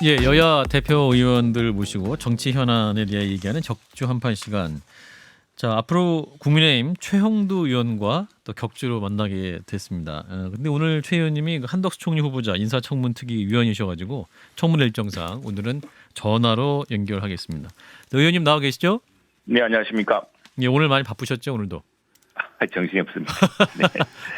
예, 여야 대표 의원들 모시고 정치 현안에 대해 얘기하는 적주 한판 시간. 자, 앞으로 국민의힘 최형두 의원과 또 격주로 만나게 됐습니다. 근데 오늘 최 의원님이 한덕수 총리 후보자 인사청문특위 위원이셔가지고 청문 일정상 오늘은 전화로 연결하겠습니다. 네, 의원님 나와 계시죠? 네, 안녕하십니까. 예, 오늘 많이 바쁘셨죠, 오늘도? 정신이 없습니다. 네.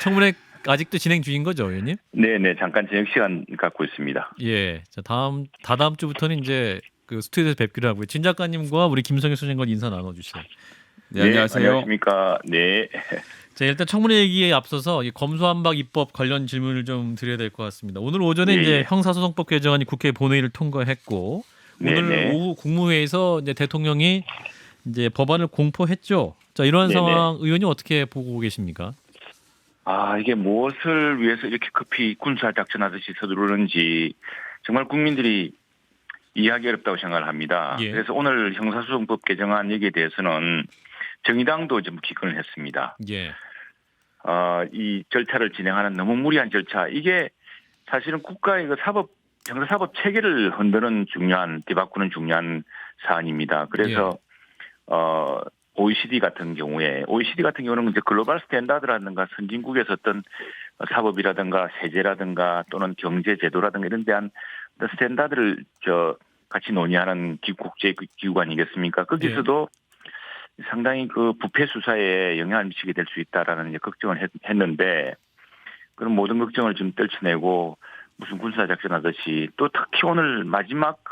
청문회 아직도 진행 중인 거죠, 의원님? 네, 잠깐 저녁 시간 갖고 있습니다. 예, 자 다다음 주부터는 이제 그 스튜디오에서 뵙기로 하고요. 진 작가님과 우리 김성현 소장과 인사 나눠주세요. 네, 안녕하세요. 안녕하십니까. 네. 자, 일단 청문회 얘기에 앞서서 이 검수완박 입법 관련 질문을 좀 드려야 될 것 같습니다. 오늘 오전에 예, 이제 예. 형사소송법 개정안이 국회 본회의를 통과했고 오늘 네네. 오후 국무회의에서 이제 대통령이 이제 법안을 공포했죠. 자, 이러한 네네. 상황 의원님 어떻게 보고 계십니까? 이게 무엇을 위해서 이렇게 급히 군사 작전하듯이 서두르는지 정말 국민들이 이해하기 어렵다고 생각을 합니다. 예. 그래서 오늘 형사소송법 개정안 얘기에 대해서는 정의당도 좀 기권을 했습니다. 예. 이 절차를 진행하는 너무 무리한 절차, 이게 사실은 국가의 그 형사사법 체계를 흔드는 뒤바꾸는 중요한 사안입니다. 그래서 OECD 같은 경우는 이제 글로벌 스탠다드라든가 선진국에서 어떤 사법이라든가 세제라든가 또는 경제 제도라든가 이런 데한 스탠다드를 같이 논의하는 국제 기구 아니겠습니까? 거기서도 상당히 그 부패 수사에 영향을 미치게 될 수 있다라는 이제 걱정을 했는데, 그런 모든 걱정을 좀 떨쳐내고 무슨 군사 작전하듯이, 또 특히 오늘 마지막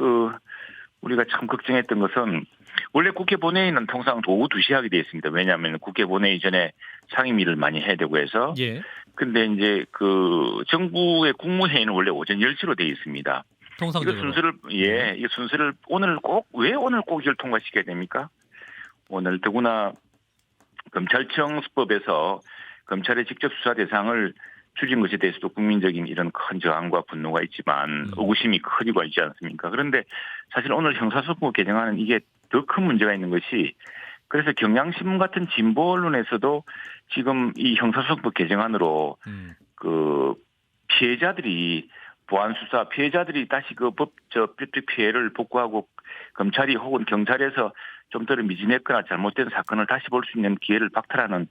우리가 참 걱정했던 것은, 원래 국회 본회의는 통상 오후 2시에 하게 되어 있습니다. 왜냐하면 국회 본회의 전에 상임위를 많이 해야 되고 해서. 예. 근데 이제 정부의 국무회의는 원래 오전 10시로 되어 있습니다. 통상적으로. 이 순서를 왜 오늘 꼭 이걸 통과시켜야 됩니까? 오늘 더구나 검찰청 수법에서 검찰의 직접 수사 대상을 줄인 것에 대해서도 국민적인 이런 큰 저항과 분노가 있지만 의구심이 커지고 있지 않습니까? 그런데 사실 오늘 형사소송법 개정안은 이게 더 큰 문제가 있는 것이, 그래서 경향신문 같은 진보 언론에서도 지금 이 형사소송법 개정안으로 피해자들이 다시 법적 피해를 복구하고 검찰이 혹은 경찰에서 좀 더 미진했거나 잘못된 사건을 다시 볼 수 있는 기회를 박탈하는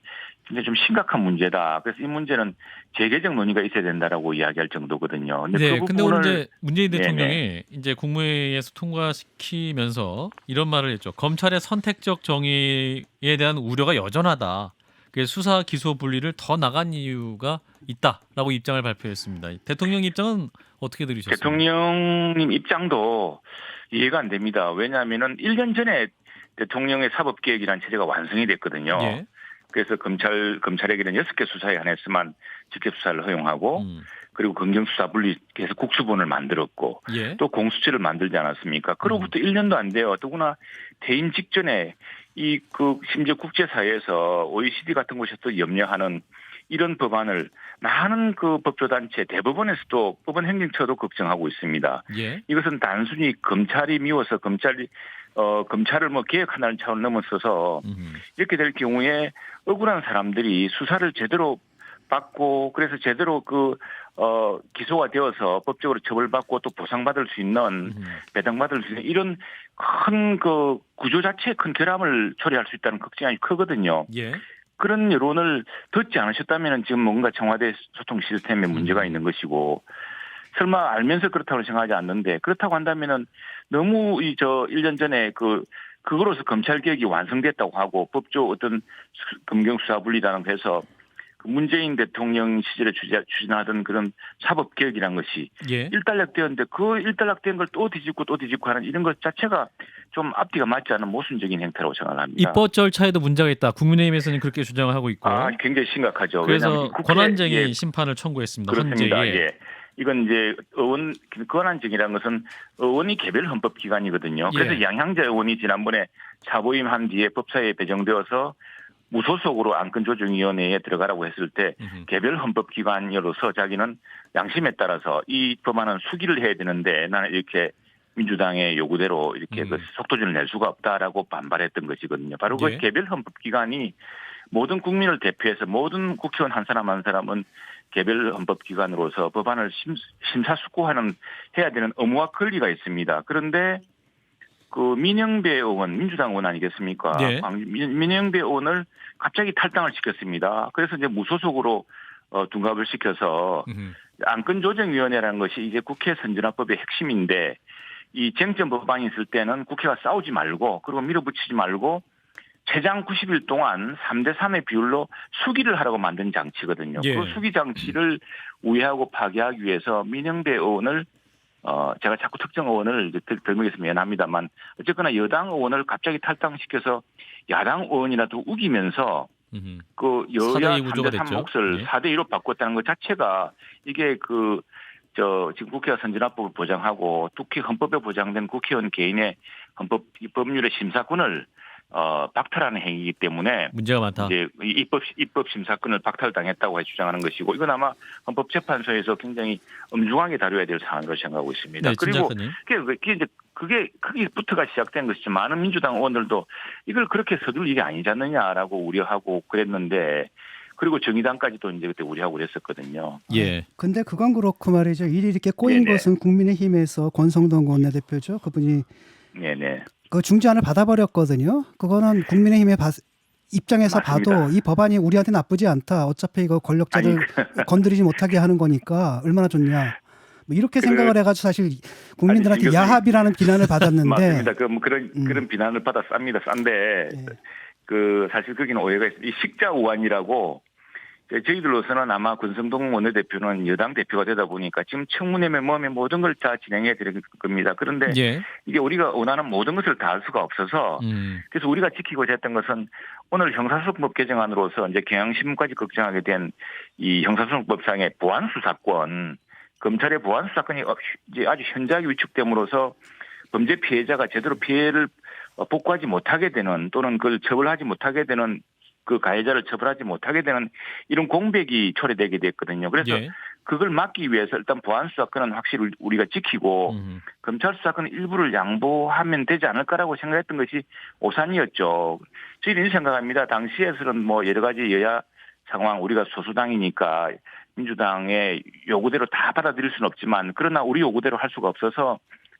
굉장히 좀 심각한 문제다. 그래서 이 문제는 재개정 논의가 있어야 된다라고 이야기할 정도거든요. 근데 오늘 이제 문재인 네네. 대통령이 이제 국무회의에서 통과시키면서 이런 말을 했죠. 검찰의 선택적 정의에 대한 우려가 여전하다. 그래서 수사 기소 분리를 더 나간 이유가 있다라고 입장을 발표했습니다. 대통령 입장은 어떻게 들으셨어요? 대통령님 입장도 이해가 안 됩니다. 왜냐하면은 1년 전에 대통령의 사법개혁이라는 체제가 완성이 됐거든요. 예. 그래서 검찰에게는 6개 수사에 한해서만 직접 수사를 허용하고, 그리고 검경수사 분리해서 국수본을 만들었고, 예. 또 공수처를 만들지 않았습니까? 그로부터 1년도 안 돼요. 더구나 퇴임 직전에 심지어 국제사회에서 OECD 같은 곳에서도 염려하는 이런 법안을 많은 법조단체, 대법원에서도 법원행정처도 걱정하고 있습니다. 예. 이것은 단순히 검찰이 미워서 검찰을 개혁하는 차원 넘어서서 이렇게 될 경우에 억울한 사람들이 수사를 제대로 받고, 그래서 제대로 기소가 되어서 법적으로 처벌받고 또 보상받을 수 있는, 배당받을 수 있는 이런 큰 구조 자체에 큰 결함을 초래할 수 있다는 걱정이 크거든요. 예. 그런 여론을 듣지 않으셨다면 지금 뭔가 청와대 소통 시스템에 문제가 있는 것이고, 설마 알면서 그렇다고 생각하지 않는데, 그렇다고 한다면은 너무 1년 전에 그거로서 검찰 개혁이 완성됐다고 하고 법조 어떤 검경수사 분리라는 해서 문재인 대통령 시절에 추진하던 그런 사법 개혁이란 것이 일단락되었는데, 그 일단락된 걸 또 뒤집고 하는 이런 것 자체가 좀 앞뒤가 맞지 않는 모순적인 행태라고 생각합니다. 입법 절차에도 문제가 있다. 국민의힘에서는 그렇게 주장을 하고 있고. 굉장히 심각하죠. 그래서 권한쟁의 심판을 청구했습니다. 그렇습니다. 헌재에. 예. 이건 이제 권한쟁의라는 것은 의원이 개별 헌법기관이거든요. 그래서 양향자 의원이 지난번에 사보임한 뒤에 법사위에 배정되어서 무소속으로 안건조정위원회에 들어가라고 했을 때 개별 헌법기관으로서 자기는 양심에 따라서 이 법안은 수기를 해야 되는데 나는 이렇게 민주당의 요구대로 이렇게 속도전을 낼 수가 없다라고 반발했던 것이거든요. 바로 그 개별 헌법기관이 모든 국민을 대표해서 모든 국회의원 한 사람은 개별 헌법기관으로서 법안을 심사숙고하는 해야 되는 의무와 권리가 있습니다. 그런데 그 민영배 의원, 민주당 의원 아니겠습니까? 네. 민영배 의원을 갑자기 탈당을 시켰습니다. 그래서 이제 무소속으로 둔갑을 시켜서 안건조정위원회라는 것이 이제 국회 선진화법의 핵심인데 이 쟁점 법안이 있을 때는 국회가 싸우지 말고 그리고 밀어붙이지 말고 최장 90일 동안 3대 3의 비율로 수기를 하라고 만든 장치거든요. 예. 그 수기 장치를 우회하고 파괴하기 위해서 민영배 의원을 제가 자꾸 특정 의원을 들먹여서 미안합니다만 어쨌거나 여당 의원을 갑자기 탈당시켜서 야당 의원이라도 우기면서 그 여야 3대 3 몫을 예. 4대 2로 바꿨다는 것 자체가 이게 지금 국회가 선진화법을 보장하고 특히 헌법에 보장된 국회의원 개인의 법률의 심사권을 박탈하는 행위이기 때문에 문제가 많다. 이제 입법 심사권을 박탈당했다고 주장하는 것이고 이건 아마 헌법재판소에서 굉장히 엄중하게 다뤄야 될 사안으로 생각하고 있습니다. 네, 그리고 그게 거기부터가 시작된 것이죠. 많은 민주당 의원들도 이걸 그렇게 서둘 일이 아니지 않느냐라고 우려하고 그랬는데 그리고 정의당까지도 이제 그때 우려하고 그랬었거든요. 예. 근데 그건 그렇고 말이죠. 일이 이렇게 꼬인 네네. 것은 국민의힘에서 권성동 원내대표죠. 그분이 네네. 그 중재안을 받아버렸거든요. 그거는 국민의힘의 입장에서 맞습니다. 봐도 이 법안이 우리한테 나쁘지 않다. 어차피 이거 권력자들 건드리지 못하게 하는 거니까 얼마나 좋냐. 뭐 이렇게 생각을 해가지고 사실 국민들한테 야합이라는 비난을 받았는데. 맞습니다. 그런 비난을 받아 쌉니다. 싼데 네. 사실 거기는 오해가 있습니다. 이 식자 우환이라고 저희들로서는 아마 권성동 원내대표는 여당 대표가 되다 보니까 지금 청문회 메모하면 모든 걸 다 진행해 드릴 겁니다. 그런데 예. 이게 우리가 원하는 모든 것을 다 할 수가 없어서 그래서 우리가 지키고자 했던 것은 오늘 형사소송법 개정안으로서 이제 경향신문까지 걱정하게 된 이 형사소송법상의 보안 수사권, 검찰의 보안 수사권이 이제 아주 현저하게 위축됨으로써 범죄 피해자가 제대로 피해를 복구하지 못하게 되는 또는 그걸 처벌하지 못하게 되는 그 가해자를 처벌하지 못하게 되는 이런 공백이 초래되게 됐거든요. 그래서 예. 그걸 막기 위해서 일단 보안 수사권은 확실히 우리가 지키고 검찰 수사권 일부를 양보하면 되지 않을까라고 생각했던 것이 오산이었죠. 저희는 생각합니다. 당시에서는 뭐 여러 가지 여야 상황 우리가 소수당이니까 민주당의 요구대로 다 받아들일 수는 없지만 그러나 우리 요구대로 할 수가 없어서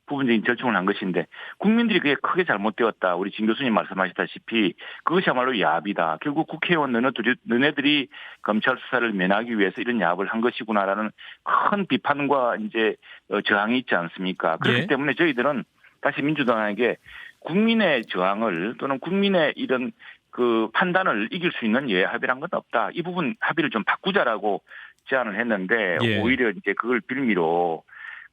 부분적인 결정을 한 것인데 국민들이 그게 크게 잘못되었다. 우리 진 교수님 말씀하셨다시피 그것이야말로 야합이다. 결국 국회의원 너네들이 검찰 수사를 면하기 위해서 이런 야합을 한 것이구나라는 큰 비판과 이제 저항이 있지 않습니까? 그렇기 예. 때문에 저희들은 다시 민주당에게 국민의 저항을 또는 국민의 이런 그 판단을 이길 수 있는 합의란 건 없다. 이 부분 합의를 좀 바꾸자라고 제안을 했는데 예. 오히려 이제 그걸 빌미로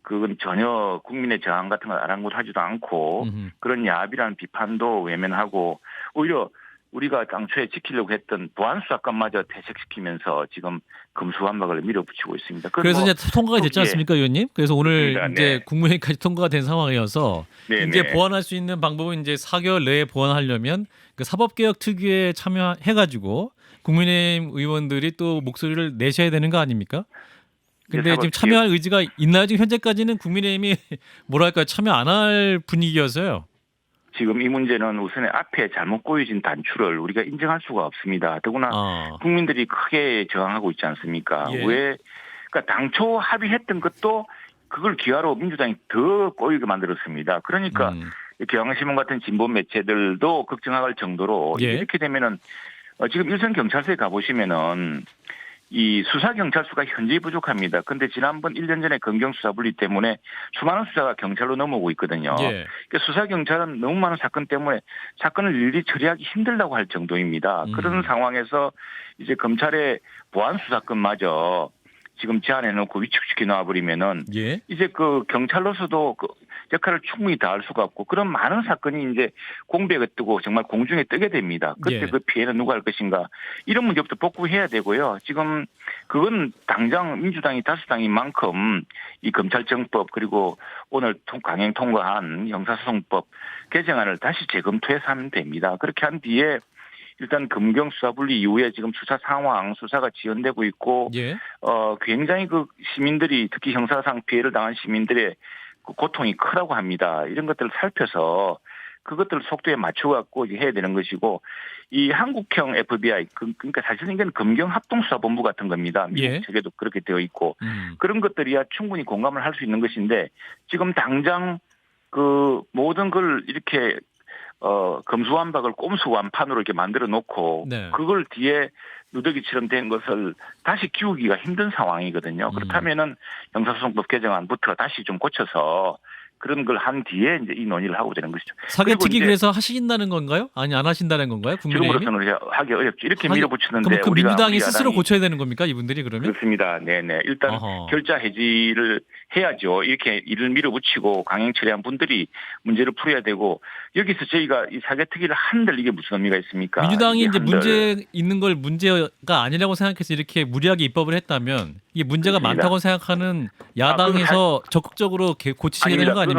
그건 전혀 국민의 저항 같은 걸 아랑곳하지도 않고 그런 야합이라는 비판도 외면하고 오히려 우리가 당초에 지키려고 했던 보안 수사권마저 퇴색시키면서 지금 금수환박을 밀어붙이고 있습니다. 그래서 이제 통과가 됐지 예. 않습니까, 의원님? 그래서 오늘 그렇습니다. 이제 네. 국무회의까지 통과가 된 상황이어서 네네. 이제 보완할 수 있는 방법은 이제 4개월 내에 보완하려면 그 사법개혁 특위에 참여해가지고 국민의힘 의원들이 또 목소리를 내셔야 되는 거 아닙니까? 근데 지금 참여할 의지가 있나요? 지금 현재까지는 국민의힘이 뭐랄까 참여 안 할 분위기여서요. 지금 이 문제는 우선 앞에 잘못 꼬여진 단추를 우리가 인정할 수가 없습니다. 더구나 국민들이 크게 저항하고 있지 않습니까? 예. 그러니까 당초 합의했던 것도 그걸 기화로 민주당이 더 꼬이게 만들었습니다. 그러니까 경향신문 같은 진보 매체들도 걱정할 정도로 예. 이렇게 되면은 지금 일선 경찰서에 가보시면은 이 수사 경찰수가 현저히 부족합니다. 그런데 지난번 1년 전에 검경 수사 분리 때문에 수많은 수사가 경찰로 넘어오고 있거든요. 예. 그러니까 수사 경찰은 너무 많은 사건 때문에 사건을 일일이 처리하기 힘들다고 할 정도입니다. 그런 상황에서 이제 검찰의 보안 수사권마저 지금 제안해놓고 위축시켜 놔버리면은 예. 이제 그 경찰로서도 그 역할을 충분히 다할 수가 없고 그런 많은 사건이 이제 공백에 뜨고 정말 공중에 뜨게 됩니다. 그때 예. 그 피해는 누가 할 것인가 이런 문제부터 복구해야 되고요. 지금 그건 당장 민주당이 다수당인 만큼 이 검찰정법 그리고 오늘 강행 통과한 형사소송법 개정안을 다시 재검토해서 하면 됩니다. 그렇게 한 뒤에 일단 검경 수사 분리 이후에 지금 수사 상황, 수사가 지연되고 있고, 예. 굉장히 그 시민들이 특히 형사상 피해를 당한 시민들의 그 고통이 크다고 합니다. 이런 것들을 살펴서 그것들 속도에 맞춰갖고 이제 해야 되는 것이고 이 한국형 FBI 그러니까 사실은 이건 검경합동수사본부 같은 겁니다. 미국 예. 체계도 그렇게 되어 있고 그런 것들이야 충분히 공감을 할 수 있는 것인데 지금 당장 그 모든 걸 이렇게 검수완박을 꼼수완판으로 이렇게 만들어 놓고 네. 그걸 뒤에 누더기처럼 된 것을 다시 키우기가 힘든 상황이거든요. 그렇다면은 형사소송법 개정안부터 다시 좀 고쳐서 그런 걸 한 뒤에 이제 이 논의를 하고 되는 것이죠. 사개특위 그래서 하신다는 건가요? 아니 안 하신다는 건가요? 국민의힘이? 지금으로서는 하기 어렵죠. 이렇게 그럼 밀어붙이는데 그 우리가 민주당이 우리 스스로 야당이 고쳐야 되는 겁니까? 이분들이 그러면? 그렇습니다. 네네. 일단 어허. 결자 해지를 해야죠. 이렇게 일을 밀어붙이고 강행 처리한 분들이 문제를 풀어야 되고 여기서 저희가 이 사개특위를 한들 이게 무슨 의미가 있습니까? 민주당이 이게 이제 한들. 문제 있는 걸 문제가 아니라고 생각해서 이렇게 무리하게 입법을 했다면 이게 문제가 그렇습니다. 많다고 생각하는 야당에서 적극적으로 고치셔야 되는 거 아닙니까?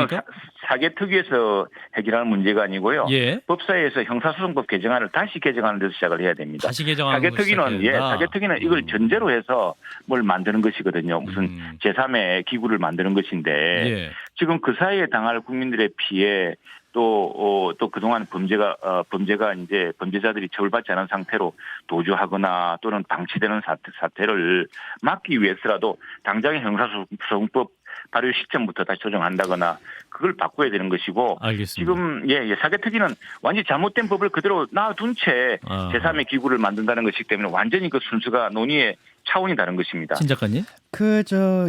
사개특위에서 해결하는 문제가 아니고요. 예. 법사위에서 형사소송법 개정안을 다시 개정하는 데서 시작을 해야 됩니다. 다시 개정하는 사개특위는 이걸 전제로 해서 뭘 만드는 것이거든요. 무슨 제3의 기구를 만드는 것인데 예. 지금 그 사이에 당할 국민들의 피해 또 그동안 범죄가 이제 범죄자들이 처벌받지 않은 상태로 도주하거나 또는 방치되는 사태를 막기 위해서라도 당장의 형사소송법 발효 시점부터 다시 조정한다거나 그걸 바꿔야 되는 것이고 알겠습니다. 지금 사개특위는 완전히 잘못된 법을 그대로 놔둔 채 제3의 기구를 만든다는 것이기 때문에 완전히 그 순서가 논의의 차원이 다른 것입니다. 신 작가님?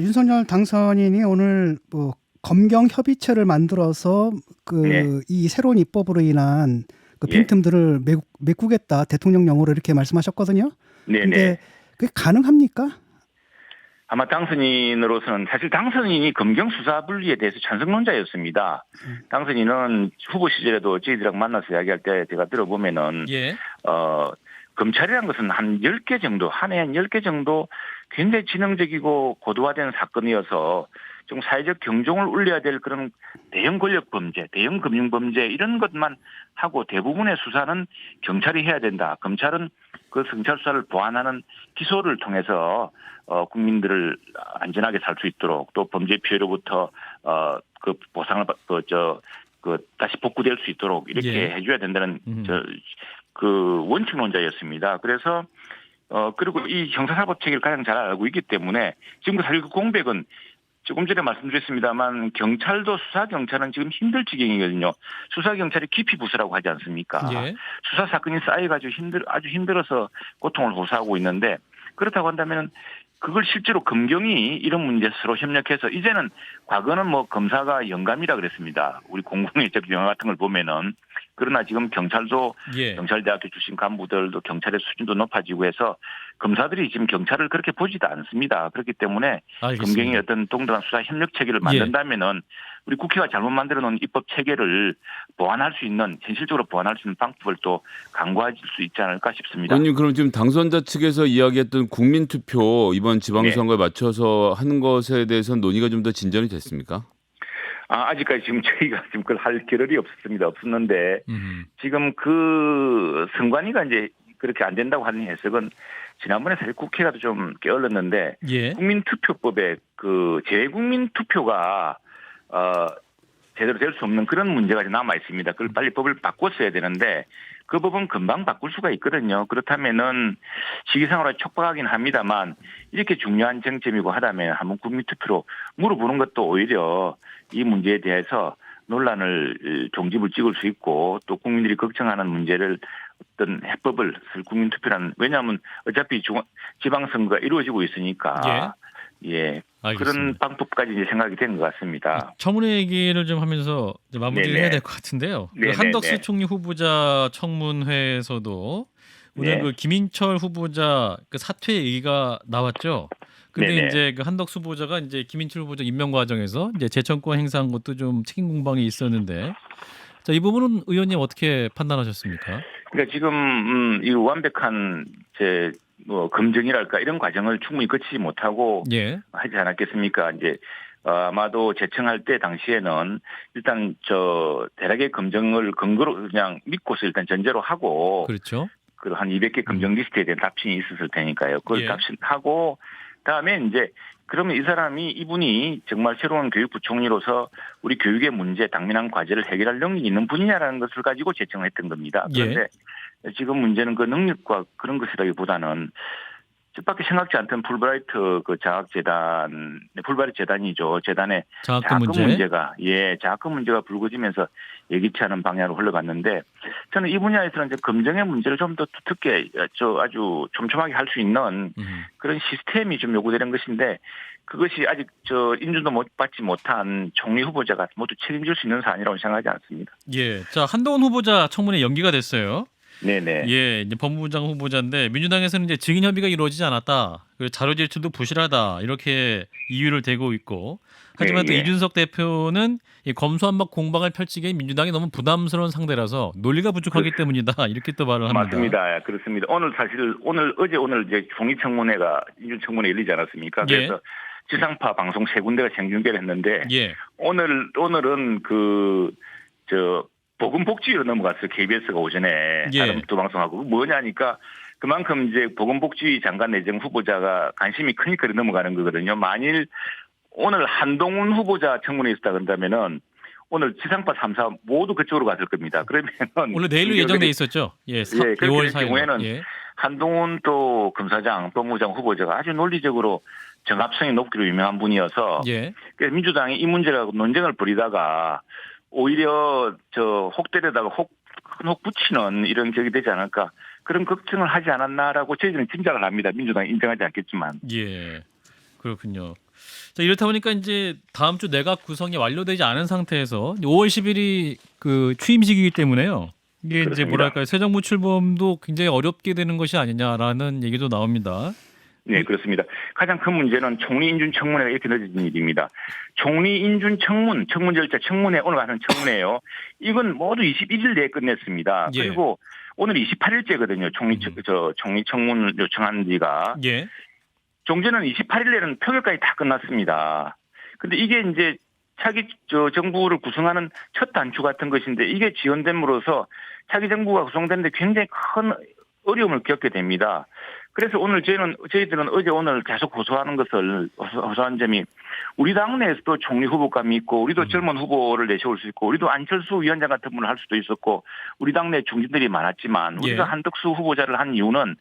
윤석열 당선인이 오늘 뭐 검경 협의체를 만들어서 이 새로운 입법으로 인한 그 빈틈들을 메꾸겠다 대통령령으로 이렇게 말씀하셨거든요. 그런데 그게 가능합니까? 아마 당선인으로서는 사실 당선인이 검경 수사 분리에 대해서 찬성론자였습니다. 당선인은 후보 시절에도 저희들이랑 만나서 이야기할 때 제가 들어보면은 검찰이라는 것은 한 10개 정도 한 해 한 10개 정도 굉장히 지능적이고 고도화된 사건이어서 좀 사회적 경종을 울려야 될 그런 대형 권력 범죄, 대형 금융 범죄 이런 것만 하고 대부분의 수사는 경찰이 해야 된다. 검찰은 그 경찰 수사를 보완하는 기소를 통해서 국민들을 안전하게 살 수 있도록 또 범죄 피해로부터 그 보상을 다시 복구될 수 있도록 이렇게 해줘야 된다는 그 원칙론자였습니다. 그래서 그리고 이 형사사법 체계를 가장 잘 알고 있기 때문에 지금 사실 그 공백은 조금 전에 말씀드렸습니다만 경찰도 수사경찰은 지금 힘들 지경이거든요. 수사경찰이 기피 부서라고 하지 않습니까? 수사 사건이 쌓여가지고 아주 힘들어서 고통을 호소하고 있는데 그렇다고 한다면 그걸 실제로 검경이 이런 문제 서로 협력해서 이제는 과거는 뭐 검사가 영감이라 그랬습니다. 우리 공공의적 영화 같은 걸 보면은 그러나 지금 경찰도 경찰대학교 출신 간부들도 경찰의 수준도 높아지고 해서 검사들이 지금 경찰을 그렇게 보지도 않습니다. 그렇기 때문에 검경이 어떤 동등한 수사 협력 체계를 만든다면은 우리 국회가 잘못 만들어 놓은 입법 체계를 보완할 수 있는 현실적으로 보완할 수 있는 방법을 또 강구할 수 있지 않을까 싶습니다. 의원님 그럼 지금 당선자 측에서 이야기했던 국민투표 이번 지방선거에 맞춰서 하는 것에 대해서는 논의가 좀 더 진전이 됐습니까? 아직까지 지금 저희가 지금 그걸 할 겨를이 없었는데 지금 그 선관위가 이제 그렇게 안 된다고 하는 해석은 지난번에 사실 국회가 좀 게을렀는데 국민투표법에 그 재국민투표가 제대로 될 수 없는 그런 문제가 남아 있습니다. 그걸 빨리 법을 바꿨어야 되는데 그 법은 금방 바꿀 수가 있거든요. 그렇다면은 시기상으로 촉박하긴 합니다만 이렇게 중요한 쟁점이고 하다면 한번 국민투표로 물어보는 것도 오히려 이 문제에 대해서 논란을 종집을 찍을 수 있고 또 국민들이 걱정하는 문제를 어떤 해법을 국민투표라는 왜냐하면 어차피 지방선거가 이루어지고 있으니까 그런 방법까지 이제 생각이 되는 것 같습니다. 청문회 얘기를 좀 하면서 이제 마무리를 해야 될 것 같은데요. 그 한덕수 총리 후보자 청문회에서도 오늘 그 김인철 후보자 그 사퇴 얘기가 나왔죠. 근데 이제 그 한덕수 후보자가 이제 김인철 후보자 임명 과정에서 이제 재청권 행사한 것도 좀 책임 공방이 있었는데, 자, 이 부분은 의원님 어떻게 판단하셨습니까? 그러니까 지금 이 완벽한 검증이랄까 이런 과정을 충분히 거치지 못하고 하지 않았겠습니까? 이제 아마도 재청할 때 당시에는 일단 대략의 검증을 근거로 그냥 믿고서 일단 전제로 하고 그렇죠. 그 한 200개 검증 리스트에 대한 답신이 있었을 테니까요. 그걸 답신하고 그다음에 이제 그러면 이분이 정말 새로운 교육부총리로서 우리 교육의 문제, 당면한 과제를 해결할 능력이 있는 분이냐라는 것을 가지고 제청을 했던 겁니다. 그런데 지금 문제는 그 능력과 그런 것이라기보다는 뜻밖의 생각지 않던 풀브라이트 그 장학재단, 풀브라이트 재단이죠. 재단의 장학금 장학금 문제가 불거지면서 예기치 않은 방향으로 흘러갔는데 저는 이 분야에서는 이제 검증의 문제를 좀 더 두텁게 아주 촘촘하게 할 수 있는 그런 시스템이 좀 요구되는 것인데 그것이 아직 인준도 받지 못한 총리 후보자가 모두 책임질 수 있는 사안이라고 생각하지 않습니다. 예. 자, 한동훈 후보자 청문회 연기가 됐어요. 네네. 예, 이제 법무부장 후보자인데 민주당에서는 이제 증인 협의가 이루어지지 않았다. 그리고 자료 제출도 부실하다. 이렇게 이유를 대고 있고. 하지만 또 이준석 대표는 이 검수완박 공방을 펼치기에 민주당이 너무 부담스러운 상대라서 논리가 부족하기 때문이다. 이렇게 또 말을 합니다. 맞습니다. 그렇습니다. 오늘 이제 종이청문회가 인준청문회 열리지 않았습니까? 그래서 지상파 방송 3군데가 생중계를 했는데 오늘은 보건복지위로 넘어갔어요. KBS가 오전에 다른 두 방송하고 뭐냐니까 그만큼 이제 보건복지위 장관 내정 후보자가 관심이 크니까 넘어가는 거거든요. 만일 오늘 한동훈 후보자 청문회 있었다 그런다면은 오늘 지상파 3사 모두 그쪽으로 갔을 겁니다. 그러면은 원래 내일로 예정돼 있었죠. 예, 2월 4일 경우에는 한동훈 또 검사장, 법무부장 후보자가 아주 논리적으로 정합성이 높기로 유명한 분이어서 그래서 민주당이 이 문제라고 논쟁을 벌이다가 오히려 혹대에다가 큰 혹 붙이는 이런 격이 되지 않을까 그런 걱정을 하지 않았나라고 저희들은 짐작을 합니다. 민주당이 인정하지 않겠지만. 예, 그렇군요. 자, 이렇다 보니까 이제 다음 주 내각 구성이 완료되지 않은 상태에서 5월 10일이 그 취임식이기 때문에요. 이게 그렇습니다. 이제 뭐랄까요, 새 정부 출범도 굉장히 어렵게 되는 것이 아니냐라는 얘기도 나옵니다. 네, 그렇습니다. 가장 큰 문제는 총리 인준 청문회가 이렇게 늦어진 일입니다. 총리 인준 청문 절차 청문회 오늘 가는 청문회예요. 이건 모두 21일 내에 끝냈습니다. 그리고 오늘 28일째거든요. 총리 청문 요청한 지가. 종전은 28일 내는 표결까지 다 끝났습니다. 근데 이게 이제 차기 정부를 구성하는 첫 단추 같은 것인데 이게 지연됨으로써 차기 정부가 구성되는데 굉장히 큰 어려움을 겪게 됩니다. 그래서 오늘 저희들은 어제 오늘 계속 호소한 점이 우리 당내에서도 총리 후보감이 있고 우리도 젊은 후보를 내세울 수 있고 우리도 안철수 위원장 같은 분을 할 수도 있었고 우리 당내 중진들이 많았지만 우리가 한덕수 후보자를 한 이유는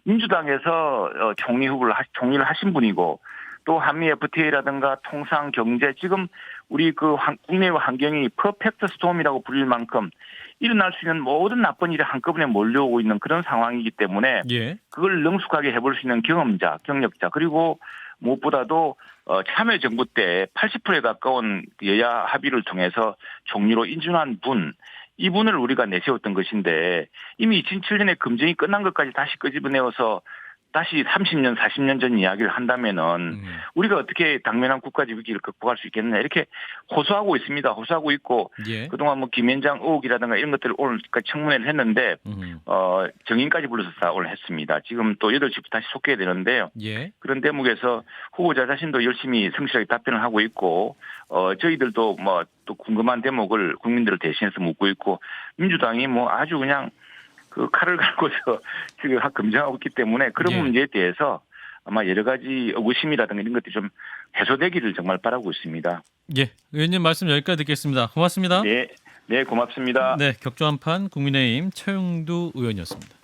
민주당에서 총리를 하신 분이고 또 한미 FTA라든가 통상 경제 지금 우리 국내의 환경이 퍼펙트 스톰이라고 불릴 만큼 일어날 수 있는 모든 나쁜 일이 한꺼번에 몰려오고 있는 그런 상황이기 때문에 그걸 능숙하게 해볼 수 있는 경력자 그리고 무엇보다도 참여정부 때 80%에 가까운 여야 합의를 통해서 총리로 인준한 이분을 우리가 내세웠던 것인데 이미 2007년에 검증이 끝난 것까지 다시 끄집어내어서 다시 30년, 40년 전 이야기를 한다면은 우리가 어떻게 당면한 국가적 위기를 극복할 수 있겠느냐 이렇게 호소하고 있습니다. 호소하고 있고 그동안 김현장 의혹이라든가 이런 것들을 오늘까지 청문회를 했는데 정인까지 불러서 오늘 했습니다. 지금 또 8시부터 다시 속해야 되는데요. 그런 대목에서 후보자 자신도 열심히 성실하게 답변을 하고 있고 저희들도 또 궁금한 대목을 국민들을 대신해서 묻고 있고 민주당이 아주 그냥 칼을 갈고서 지금 검증하고 있기 때문에 그런 문제에 대해서 아마 여러 가지 의구심이라든가 이런 것들이 좀 해소되기를 정말 바라고 있습니다. 의원님 말씀 여기까지 듣겠습니다. 고맙습니다. 네, 고맙습니다. 네, 격조 한판 국민의힘 최영두 의원이었습니다.